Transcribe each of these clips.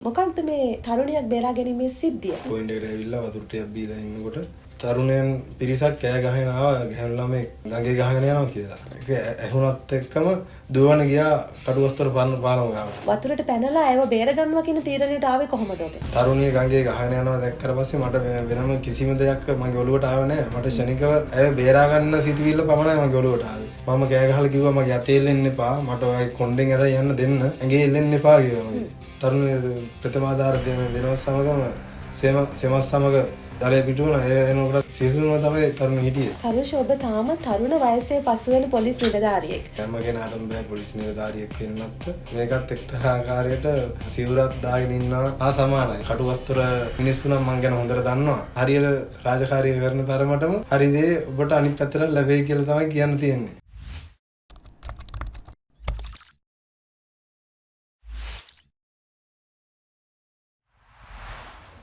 මොකක්ද මේ තරුණියක් බේරා ගැනීමේ සිද්ධිය? පොයින්ට් එකට ඇවිල්ලා වතුර ටිකක් බීලා ඉන්නකොට තරුණයන් පිරිසක් කෑ ගහගෙන ආවා ගැහණු ළමයි ගඟේ ගහගෙන යනවා කියලා. ඒක ඇහුණත් එක්කම දුවන ගියා කටුවස්තර පාලම ගාවට. වතුරට පැනලා ඇයව බේර ගන්නවා කියන තීරණයට ආවේ කොහොමද ඔබ? තරුණිය ගඟේ ගහගෙන යනවා දැක්කට පස්සේ මට වෙනම කිසිම දෙයක් මගේ ඔළුවට ආවේ නැහැ. මට ශනිකව ඇය බේරා ගන්න සිතුවිල්ල පමණයි මගේ ඔළුවට ආවේ. මම කෑ ගහලා කිව්වා මගේ අතේ එල්ලෙන්න එපා. මට ඔය කොණ්ඩෙන් ඇද යන්න දෙන්න. ඇඟේ එල්ලෙන්න එපා කියලා මගේ. තරුණිය ප්‍රථමාධාර දෙනවත් සමගම සෙමස් සමග දලේ පිටුවන එනකොට සිසුනම තමයි තරුණ හිටියේ. තරුෂ ඔබ තාම තරුණ වයසේ පසුවෙන පොලිස් නිලධාරියෙක්. හැම කෙනාටම බෑ පොලිස් නිලධාරියෙක් වෙන්නත්. මේකත් එක්තරා ආකාරයකට සිවුරක් දාගෙන ඉන්නවා සමානයි. කටුවස්තර මිනිස්සු නම් මං ගැන හොඳට දන්නවා. හරියට රාජකාරිය කරන තරමටම හරි දේ ඔබට අනිත් පැත්තට ලැබෙයි කියලා තමයි කියන්න තියෙන්නේ.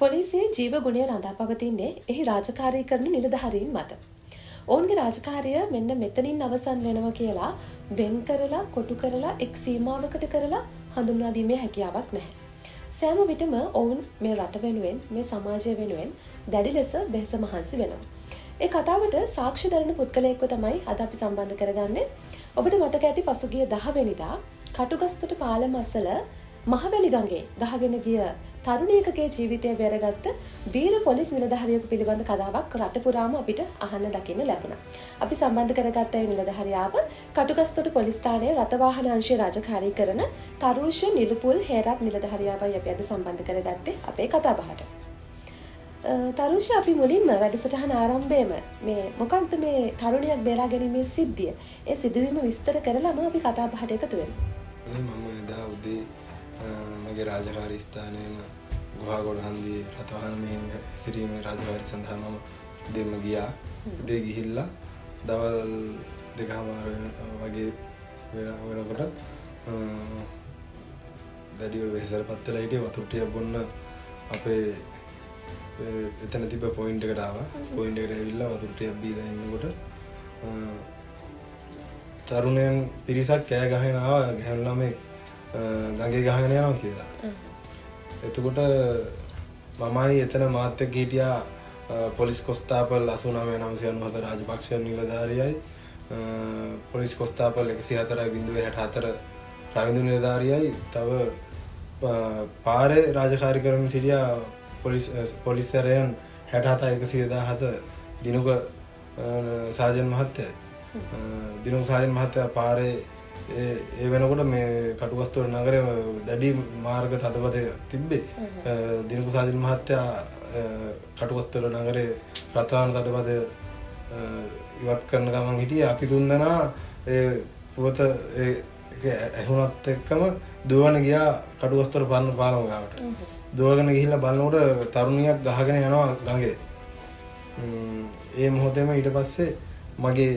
පොලිසියේ ජීව ගුණය රඳා පවතින්නේ එහි රාජකාරී කරන නිලධාරීන් මත. ඔවුන්ගේ රාජකාරිය මෙන්න මෙතනින් අවසන් වෙනවා කියලා වෙන් කරලා කොටු කරලා එක් සීමාවකට කරලා හඳුන්වා දීමේ හැකියාවක් නැහැ. සෑම විටම ඔවුන් මේ රට වෙනුවෙන් මේ සමාජය වෙනුවෙන් දැඩි ලෙස බෙහෙස මහන්සි වෙනවා. ඒ කතාවට සාක්ෂි දරන පුද්ගලයෙක්ව තමයි අද අපි සම්බන්ධ කරගන්නේ. ඔබට මතක ඇති පසුගිය 10 වෙනිදා කටුගස්තොට පාලම අසල මහවැලි ගඟේ ගහගෙන ගිය තරුණියකගේ ජීවිතය බේරගත්ත වීර පොලිස් නිලධාරියෙකු පිළිබඳ කතාවක් රට පුරාම අපිට අහන්න දකින්න ලැබුණා. අපි සම්බන්ධ කරගත්ත ඒ නිලධාරියාව කටුගස්තොට පොලිස් ස්ථානයේ රථවාහන අංශයේ රාජකාරී කරන තරුෂ නිලුපුල් හේරත් නිලධාරියාවයි අපි අද සම්බන්ධ කරගත්තේ අපේ කතාබහට. තරුෂ අපි මුලින්ම වැඩසටහන ආරම්භයේම මේ මොකක්ද මේ තරුණියක් බේරා ගැනීමේ සිද්ධිය? ඒ සිදුවීම විස්තර කරලාම අපි කතාබහට එකතු වෙමු. මම එදා උදේ මගේ රාජකාරී ස්ථානයේ ගුහාගොඩ හන්දියේ රථවාහන මෙහෙම සිටීමේ රාජකාරී සඳහා මම දෙන්න ගියා. උදේ ගිහිල්ලා දවල් 2:00 වගේ වෙනකොට දැඩිව වෙහෙසටපත් වෙලා හිටියේ වතුර ටිකක් බොන්න අපේ එතන තිබ්බ පොයින්ට් එකට ආවා. පොයින්ට් එකට ඇවිල්ලා වතුර ටිකක් බීලා ඉන්නකොට තරුණයන් පිරිසක් කෑ ගහගෙන ආවා ගැහණු ළමයි ගඟේ ගහගෙන යනවා කියලා. එතකොට මමයි එතන මාත් එක්ක හිටියා පොලිස් කොස්තාපල් 89994 රාජපක්ෂ නිලධාරියයි පොලිස් කොස්තාපල් 104.64 රවින්දු නිලධාරියයි තව පාරේ රාජකාරී කරමින් සිටියා පොලිස් සැරයන් 67117 දිනුක සාජන් මහත්තයා. දිනුක සාජන් මහත්තයා පාරේ ඒ වෙනකොට මේ කටුවස්තොර නගරේ දැඩි මාර්ග තදබද තිබ්බේ. දිනක සාජන් මහත්තයා කටුවස්තොර නගරේ රථවාහන තදබද ඉවත් කරන ගමන් හිටියේ. අපි තුන්දෙනා ඒ පුවත ඇහුණත් එක්කම දුවන ගියා කටුවස්තොර පාලම ගාවට. දුවගෙන ගිහිල්ලා බලනකොට තරුණියක් ගහගෙන යනවා ගඟේ. ඒ මොහොතේම ඊට පස්සේ මගේ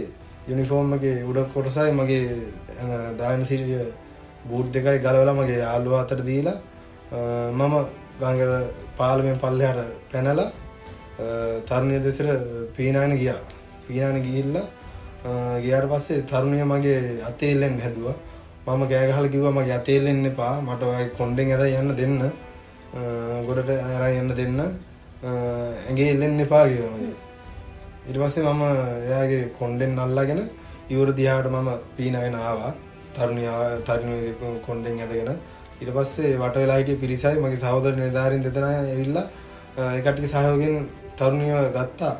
යුනිෆෝම් එකේ උඩ කොටසයි මගේ දායන සිටිය බූට් දෙකයි ගලවලා මගේ යාළුවා අතට දීලා මම ගඟේ පාලමෙන් පල්ලෙහාට පැනලා තරුණිය දෙසට පීනාගෙන ගියා. පීනාගෙන ගිහිල්ලා ගියාට පස්සේ තරුණිය මගේ අතේ එල්ලෙන්න හැදුවා. මම කෑ ගහලා කිව්වා මගේ අතේ එල්ලෙන්න එපා. මට ඔය කොණ්ඩෙන් ඇද යන්න දෙන්න. ගොඩට අරන් යන්න දෙන්න. ඇඟේ එල්ලෙන්න එපා කියලා මගේ. ඊට පස්සේ මම එයාගේ කොණ්ඩෙන් අල්ලගෙන ඉවර දිහාට මම පීනාගෙන ආවා. තරුණිය කොණ්ඩෙන් ඇදගෙන ඊට පස්සේ වට වෙලා හිටිය පිරිසයි මගේ සහෝදර නිලධාරීන් දෙදෙනා ඇවිල්ලා ඒ කට්ටිය සහයෝගයෙන් තරුණියව ගත්තා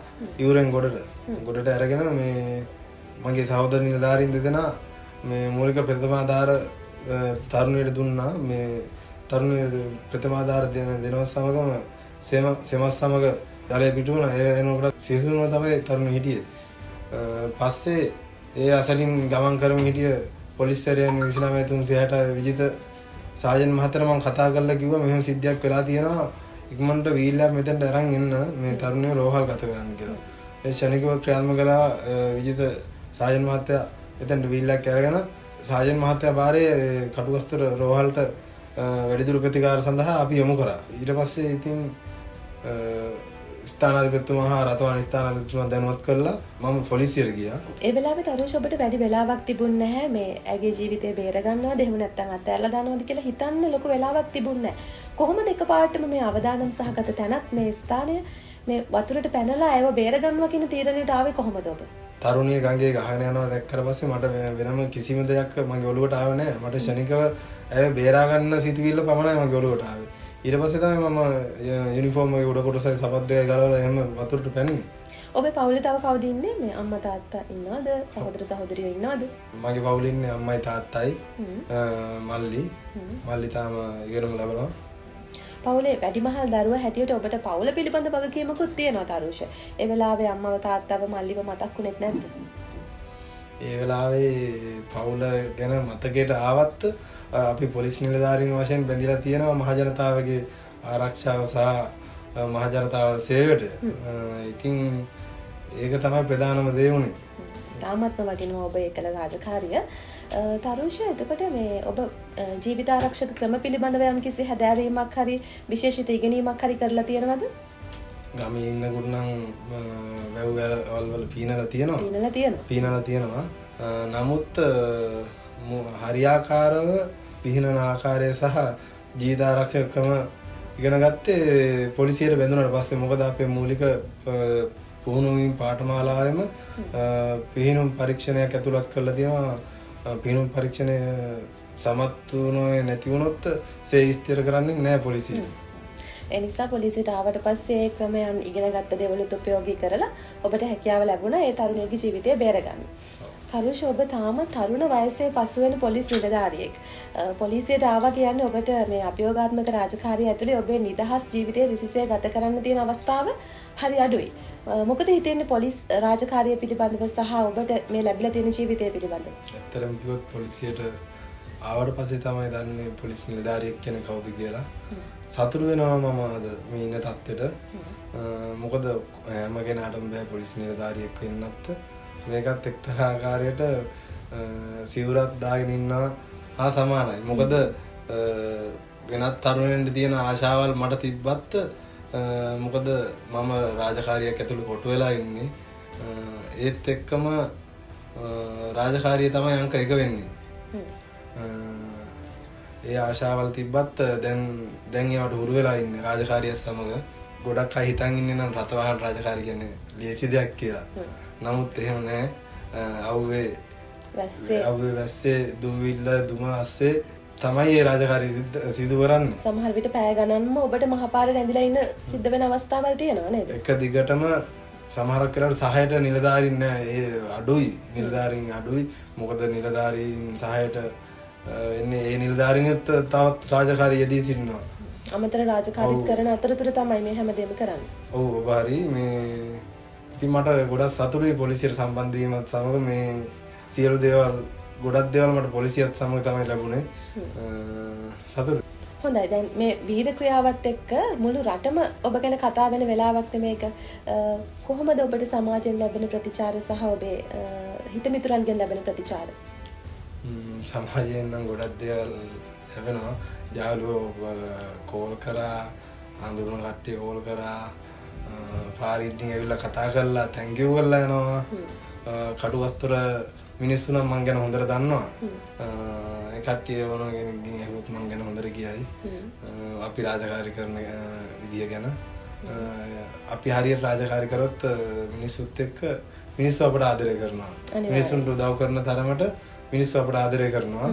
ඉවරෙන් ගොඩට අරගෙන මේ මගේ සහෝදර නිලධාරීන් දෙදෙනා මේ මූලික ප්‍රථමාධාර තරුණියට දුන්නා. මේ තරුණිය ප්‍රථමාධාර දෙනවත් සමගම සෙමස් සමග දලේ පිටුවන එනකොට සිසුනම තමයි තරුණ හිටියේ. පස්සේ ඒ අසලින් ගමන් කරමින් හිටිය පොලිස් සැරයන් 29360 විජිත සාජන් මහත්තයා මම කතා කරලා කිව්වා මෙහෙම සිද්ධියක් වෙලා තියෙනවා ඉක්මනට වීල්ලක් මෙතනට අරන් එන්න මේ තරුණිය රෝහල් ගත කරන්න කියලා. ඒ ශනිකව ක්‍රියාත්මක කළා විජිත සාජන් මහත්තයා එතනට වීල්ලක් අරගෙන සාජන් මහත්තයා පාරේ කටුවස්තර රෝහල්ට වැඩිදුර ප්‍රතිකාර සඳහා අපි යොමු කරා. ඊට පස්සේ ඉතින් ස්ථානාධිපතිතුමා හා රථවාහන ස්ථානාධිපතිතුමා දැනුවත් කරලා මම පොලිසියට ගියා. ඒ වෙලාවේ තරුෂ ඔබට වැඩි වෙලාවක් තිබුණ නැහැ මේ ඇගේ ජීවිතය බේර ගන්නවද එහෙම නැත්නම් අතෑරලා දානවද කියලා හිතන්න ලොකු වෙලාවක් තිබුණ නැහැ. කොහොමද එකපාරටම මේ අවදානම් සහගත තැනක් මේ ස්ථානය මේ වතුරට පැනලා ඒව බේරගන්නවා කියන තීරණයට ආවේ කොහොමද ඔබ? තරුණිය ගඟේ ගහගෙන යනවා දැක්කට පස්සේ මට වෙනම කිසිම දෙයක් මගේ ඔළුවට ආවේ නැහැ. මට ශනිකව ඇය බේරා ගන්න සිතුවිල්ල පමණයි මගේ ඔළුවට ආවේ. ඊට පස්සේ තමයි මම යුනිෆෝම් එක උඩ කොටසයි සපත් දෙක ගලවලා එහෙම වතුරට පැන්නේ. ඔබේ පවුලේ තව කවුද ඉන්නේ? මේ අම්මා තාත්තා ඉන්නවද? සහෝදර සහෝදරියෝ ඉන්නවද? මගේ පවුලේ ඉන්නේ අම්මයි තාත්තයි මල්ලි තාම ඉගෙනම ලබනවා. පවුලේ වැඩිමහල් දරුවා හැටියට ඔබට පවුල පිළිබඳ වගකීමකුත් තියෙනවා තරුෂ. ඒ වෙලාවේ අම්මව තාත්තව මල්ලිව මතක් වුණෙත් නැද්ද? ඒ වෙලාවේ පවුල ගැන මතකයට ආවත් අපි පොලිස් නිලධාරීන් වශයෙන් බැඳිලා තියෙනවා මහජනතාවගේ ආරක්ෂාව සහ මහජනතාව සේවයට. ඉතින් ඒක තමයි ප්‍රධානම දේ උනේ. තාමත්ම වටිනවා ඔබ ඒකල රාජකාරිය. තරුෂ එතකොට මේ ඔබ ජීවිත ආරක්ෂක ක්‍රම පිළිබඳව යම් කිසි හැදෑරීමක් හරි විශේෂිත ඉගෙනීමක් හරි කරලා තියෙනවද? ගමේ ඉන්නකොට නම් වැව් වල පීනලා තියෙනවා. නමුත් හරියාකාරව පිහිනන ආකාරය සහ ජීවිත ආරක්ෂක ක්‍රම ඉගෙන ගත්තේ පොලිසියට බැඳුනට පස්සේ. මොකද අපේ මූලික පුහුණුවීම් පාඨමාලාවෙම පිහිනුම් පරීක්ෂණයක් ඇතුළත් කරලා තියෙනවා. පිහිනුම් පරීක්ෂණය සමත් වුණේ නැති වුණොත් සේ ස්ථිර කරන්නේ නැහැ පොලිසිය. ඒ නිසා පොලිසියට ආවට පස්සේ ඒ ක්‍රමයන් ඉගෙන ගත්ත දේවලුත් උපයෝගී කරලා ඔබට හැකියාව ලැබුණා ඒ තරුණියගේ ජීවිතය බේරගන්න. කරුෂ ඔබ තාම තරුණ වයසේ පසුවෙන පොලිස් නිලධාරියෙක්. පොලිසියට ආවා කියන්නේ ඔබට මේ අභියෝගාත්මක රාජකාරිය ඇතුලේ ඔබේ නිදහස් ජීවිතය රිසිසේ ගත කරන්න තියෙන අවස්ථාව හරි අඩුයි. මොකද හිතෙන්නේ පොලිස් රාජකාරිය පිළිබඳව සහ ඔබට මේ ලැබිලා තියෙන ජීවිතය පිළිබඳව? ඇත්තටම කිව්වොත් පොලිසියට ආවට පස්සේ තමයි දන්නේ පොලිස් නිලධාරියෙක් කියන්නේ කවුද කියලා. සතුටු වෙනවා මම අද මේ ඉන්න තත්ත්වෙට. මොකද හැම කෙනාටම බෑ පොලිස් නිලධාරියෙක් වෙන්නත්. මේකත් එක්තරා ආකාරයට සිවුරක් දාගෙන ඉන්නවා හා සමානයි. මොකද වෙනත් තරුණයන්ට තියෙන ආශාවල් මට තිබ්බත් මොකද මම රාජකාරියක් ඇතුළේ කොටු වෙලා ඉන්නේ. ඒත් එක්කම රාජකාරිය තමයි අංක 1 වෙන්නේ. ඒ ආශාවල් තිබ්බත් දැන් ඒවට හුරු වෙලා ඉන්නේ රාජකාරිය සමග. ගොඩක් අය හිතන් ඉන්නේ නම් රටවහල් රාජකාරිය කියන්නේ ලේසි දෙයක් කියලා. නමුත් එහෙම නෑ. අවුවේ වැස්සේ දුවිල්ල දුම අස්සේ තමයි ඒ රාජකාරිය සිදු කරන්නේ. සමහර විට පැය ගණන්ම ඔබට මහපාරේ රැඳිලා ඉන්න සිද්ධ වෙන අවස්ථාවල් තියෙනවා නේද? එක දිගටම සමහරක් වෙලාවට සහයට නිලධාරීන් නෑ. ඒ අඩුයි. නිලධාරීන් අඩුයි. මොකද නිලධාරීන් සහයට එන්නේ ඒ නිලධාරීන්ත් තවත් රාජකාරිය යෙදී සිටිනවා. අමතර රාජකාරීත් කරන අතරතුර තමයි මේ හැමදේම කරන්නේ. ඔව් ඔබ හරි. මේ ඉතින් මට ගොඩක් සතුටුයි පොලිසියට සම්බන්ධ වීමත් සමග මේ සියලු දේවල් ගොඩක් දේවල් මට පොලිසියත් සමග තමයි ලැබුණේ. සතුටුයි. හොඳයි. දැන් මේ වීර ක්‍රියාවත් එක්ක මුළු රටම ඔබ ගැන කතා වෙන වෙලාවක් මේක. කොහොමද ඔබට සමාජයෙන් ලැබෙන ප්‍රතිචාර සහ ඔබේ හිතමිතුරන්ගෙන් ලැබෙන ප්‍රතිචාර? සමාජයෙන් නම් ගොඩක් දේවල් ලැබෙනවා. යාළුවෝ කෝල් කරා, අඳුරන කට්ටිය කෝල් කරා, පාරිද්දින් ඇවිල්ලා කතා කරලා තැන්ක් යූ කරලා යනවා. කටුවස්තුර මිනිස්සු නම් මං ගැන හොඳට දන්නවා. ඒ කට්ටිය ඕන කෙනෙක්ගෙන් ඇහුවොත් මං ගැන හොඳට කියයි. අපි රාජකාරී කරන විදිය ගැන. අපි හරියට රාජකාරී කරොත් මිනිස්සුත් එක්ක මිනිස්සු අපට ආදරය කරනවා. මිනිස්සුන්ට උදව් කරන තරමට මිනිස්සු අපට ආදරය කරනවා.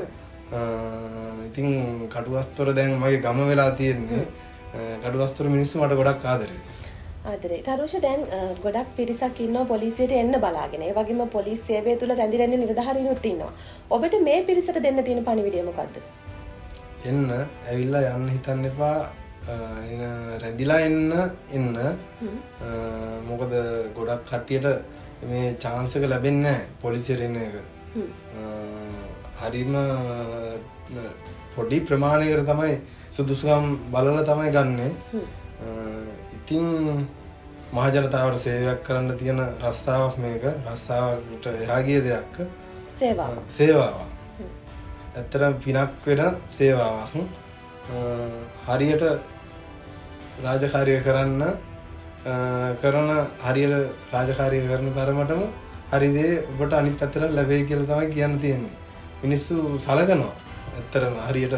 ඉතින් කටුවස්තුර දැන් මගේ ගම වෙලා තියෙන්නේ. කටුවස්තුර මිනිස්සු මට ගොඩක් ආදරෙයි. තරුෂ දැන් ගොඩක් පිරිසක් ඉන්නවා පොලිසියට එන්න බලාගෙන. ඒ වගේම පොලිස් සේවය තුළ රැඳිලා ඉන්න නිලධාරීනුත් ඉන්නවා. ඔබට මේ පිරිසට දෙන්න තියෙන පණිවිඩය මොකද්ද? එන්න ඇවිල්ලා යන්න හිතන්න එපා. රැඳිලා එන්න. මොකද ගොඩක් කට්ටියට මේ chance එක ලැබෙන්නේ නැහැ පොලිසියට එන එක. හරිම පොඩි ප්‍රමාණයකට තමයි සුදුසුකම් බලලා තමයි ගන්නෙ. ඉතින් මහජනතාවට සේවයක් කරන්න තියෙන රස්සාවක් මේක. රස්සාවට එහා ගිය දෙයක්. සේවාවක්. ඇත්තටම පිනක් වෙන සේවාවක්. හරියට රාජකාරිය කරන හරියට රාජකාරිය කරන තරමටම හරි දේ ඔබට අනිත් පැත්තට ලැබෙයි කියලා තමයි කියන්න තියෙන්නේ. මිනිස්සු සලකනවා. ඇත්තටම හරියට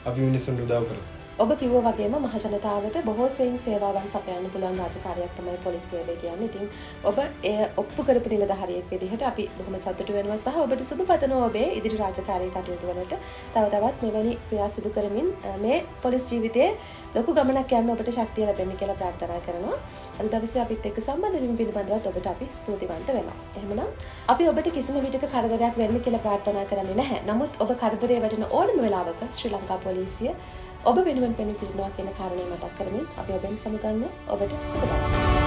අපි මිනිස්සුන්ට උදව් කරලා. ඔබ කිව්වා වගේම මහ ජනතාවට බොහෝ සෙයින් සේවාවන් සපයන්න පුළුවන් රාජකාරියක් තමයි පොලිස් සේවය කියන්නේ. ඉතින් ඔබ එය ඔප්පු කරපු නිලධාරියෙක් විදිහට අපි බොහොම සතුටු වෙනවා සහ ඔබට සුබ පතනවා ඔබේ ඉදිරි රාජකාරී කටයුතු වලට. තව තවත් මෙවැනි ක්‍රියා සිදු කරමින් මේ පොලිස් ජීවිතයේ ලොකු ගමනක් යන්න ඔබට ශක්තිය ලැබෙන්න කියලා ප්‍රාර්ථනා කරනවා. අද දවසේ අපිත් එක්ක සම්බන්ධ වීම පිළිබඳව ඔබට අපි ස්තුතිවන්ත වෙනවා. එහෙමනම් අපි ඔබට කිසිම විටක කරදරයක් වෙන්න කියලා ප්‍රාර්ථනා කරන්නේ නැහැ. නමුත් ඔබ කරදරේ වැටෙන ඕනම වෙලාවක ශ්‍රී ලංකා පොලිසිය ඔබ වෙනුවෙන් පෙනී සිටිනවා කියන කාරණය මතක් කරමින් අපි ඔබෙන් සමුගන්නවා. ඔබට සුබ දවසක්.